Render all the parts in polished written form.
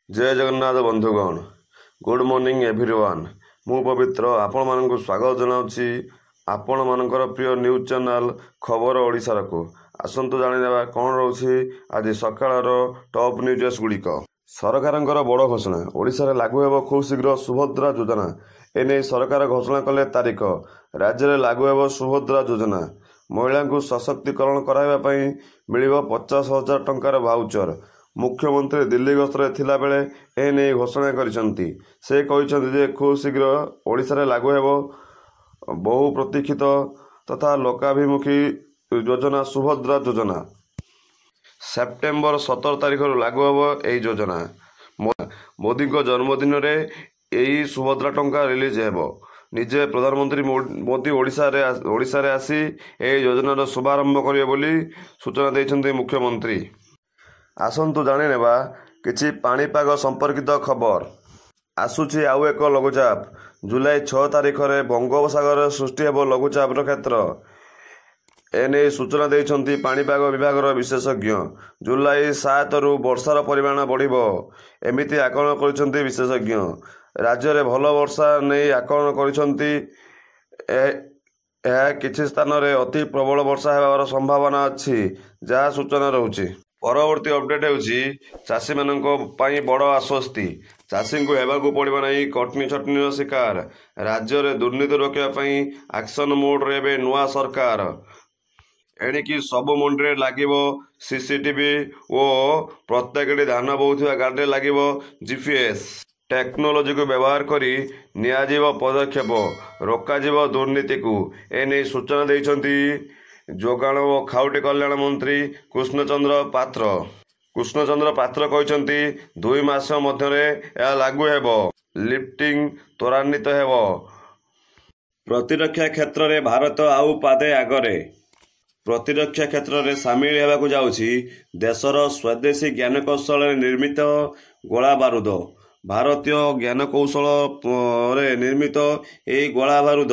जय जगन्नाथ बंधुगण good morning everyone मु पवित्र आपण मानक स्वागत जनाऊँगी आपण मानकर प्रिय न्यूज चैनल खबर ओडिशार को आसतु जाणीने कौन रोचे आज सकाळ टॉप न्यूज गुड़िक सरकार बड़ घोषणा ओडिशा लागू हेब खूब शीघ्र सुभद्रा योजना एने सरकार घोषणा कले तारीख राज्य में लागू हेब सुभद्रा योजना महिला को सशक्तिकरण कराइबा मिल 50,000 टंकार भाउचर मुख्यमंत्री दिल्ली गस्तरे थिला बेले एने घोषणा करिसंती से कहिसंती जे खूब शीघ्र ओडिशा लागू हेब बहु प्रतीक्षित तथा लोकाभिमुखी योजना सुभद्रा योजना सेप्टेम्बर 17 तारिख लागू हेब एही योजना मोदी को जन्मदिन रे एही सुभद्रा टंका रिलीज हेब निजे प्रधानमंत्री मोदी ओडिशा रे आसी एही योजनार शुभारंभ करिवे बोली सूचना दैछंती मुख्यमंत्री। आसतु जाणीने किछि पाणीपाग संपर्कित खबर आसुची आउ एक लघुचाप जुलाई 6 तारिख में बंगोपसागर सृष्टि हेब लघुचापर क्षेत्र एने सूचना देइछंती पाणीपाग विभाग विशेषज्ञ जुलाई 7 रु वर्षार परिमाण बढ़िबो एमिति आकलन करिसंती विशेषज्ञ राज्य में भल वर्षा नहीं आकलन करिसंती किछि स्थान में अति प्रबल वर्षा हेबार संभावना अछि जहाँ सूचना रहुछि। परवर्ती अपडेट होउछि चाषी मानक पई बड़ आश्वस्ति चाषी को हेबाकू पड़िबो नहीं कटनी छटनी शिकार राज्य में दुर्नीति रोकवा पई एक्शन मोड रे एबे नुआ सरकार एणिकी सब मंडी लागिबो सीसीटीवी और प्रत्येक धान बोउथिबा गाड़ी लागिबो जीपीएस टेक्नोलोजी को व्यवहार करी नियाजिबो पदक्षेप रोकाजिबो दुर्नीति को एने सूचना दैछंती जोगाण और खाउटी कल्याण मंत्री कृष्णचंद्र पात्र कहते 2 मास मध्य लागू हेब लिफ्टिंग त्वरान्वित हेब प्रतिरक्षा क्षेत्र में भारत आउ पादे आगरे प्रतिरक्षा क्षेत्र में सामिल होगाकू जाउछि देशर स्वदेशी ज्ञानकौशल निर्मित गोला बारूद भारतीय ज्ञानकौशल निर्मित यही गोला बारूद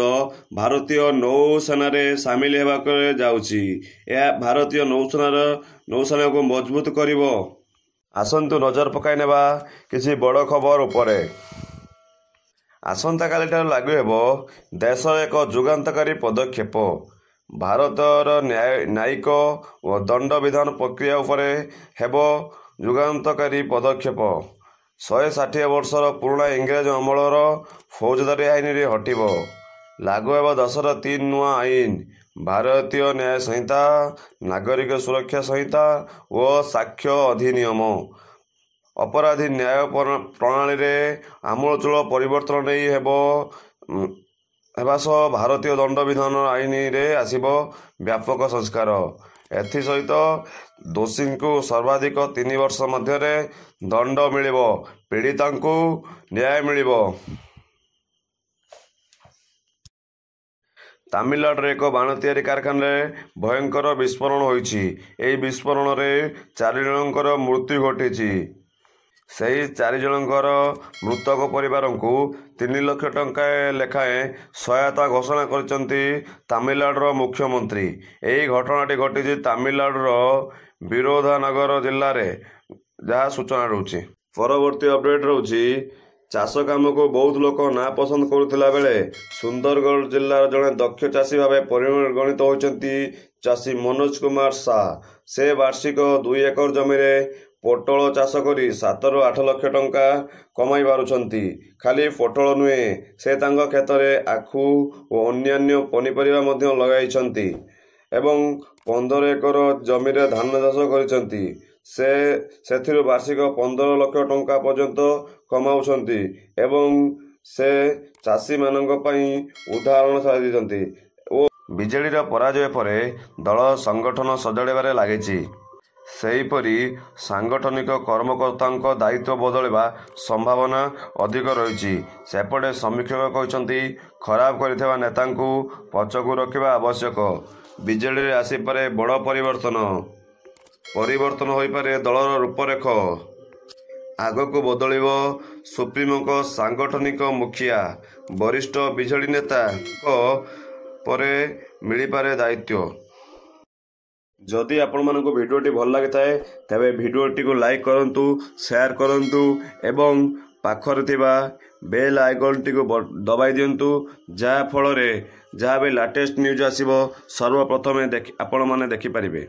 भारतीय नौसेना सामिल होगाक जाउछि यह भारतीय नौसेना को मजबूत करिवो। आसंतु नजर पकाई नेबा किछि बड़ खबर उपरे आसंता काली ठार लागू हेब देशर एक जुगान्तकारी पदक्षेप भारतर न्यायिक और दंड विधान प्रक्रिया उपरे हेब जुगान्तकारी पदक्षेप 160 वर्षर पुराणा इंग्रेज अमलर फौजदारी आईन रे हटिब लागू हेब 10 नुआ आईन भारतीय न्याय संहिता नागरिक सुरक्षा संहिता और साक्ष्य अधिनियम अपराधी न्याय प्रणाली रे आमूलचूल परिवर्तन नहीं हेबा सह भारतीय दंड विधान आईन रे आसिब व्यापक संस्कार एथि सहित दोषी को सर्वाधिक 3 वर्ष मध्य दंड मिलिब पीड़िता को न्याय मिलिब। तमिलनाडु एक बाण तैयारी कारखाना भयंकर विस्फोरण होइछि एही विस्फोरण रे 4 जनकर मृत्यु घटी सही 4 जनकर मृतक परिवार को 3 लाख टंका लेखाएं सहायता घोषणा करचंती तमिलनाडुर मुख्यमंत्री। यही घटनाटी घटी तमिलनाडुर विरोधानगर जिल्ला रे जहाँ सूचना रहुछि। परवर्ती अपडेट रहुछि चाष काम को बहुत लोक नापसंद करुला बेले सुंदरगढ़ जिल्लार जड़े दक्ष चाषी भाव परिगणित होती चाषी मनोज कुमार शाह से वार्षिक 2 एकर जमी पोटल चाष करी 7 ରୁ 8 लाख टंका कमाई पारुछंती। खाली पोटल नुहे से तांको खेत में आखु और अन्यान्य पनीपरिया मध्य लगाइछंती एवं 15 एकर जमी धान चाष करिछंती से वार्षिक 15 लाख टंका पर्यंत कमाउछंती एवं से चाषी मानक पई उदाहरण साजिछंती ओ बीजेडी पराजय परे दल संगठन सजाड़े लागिछि सेहीपरि सांगठनिक कर्मकर्ता दायित्व बदलवा संभावना अधिक रही सेपटे समीक्षक कहते खराब करथिबा नेता पछकू रखा आवश्यक बीजेडी आसीपारे बड़ परिवर्तन हो पारे दलर रूपरेख आगक बदलिब सुप्रीमो सांगठनिक मुखिया वरिष्ठ बीजेडी नेता परे मिलिपारे दायित्व जदि आपको भिडियोटी भल लगी थाए तेबे भिडियोटी को लाइक करंतु, शेयर करंतु एवं पाखरे थिबा बेल आइकन टी को दबाई दियंतु, जहा फल रे जहा भी लेटेस्ट न्यूज आसीबो सर्वप्रथमे आपण माने देखि परिबे।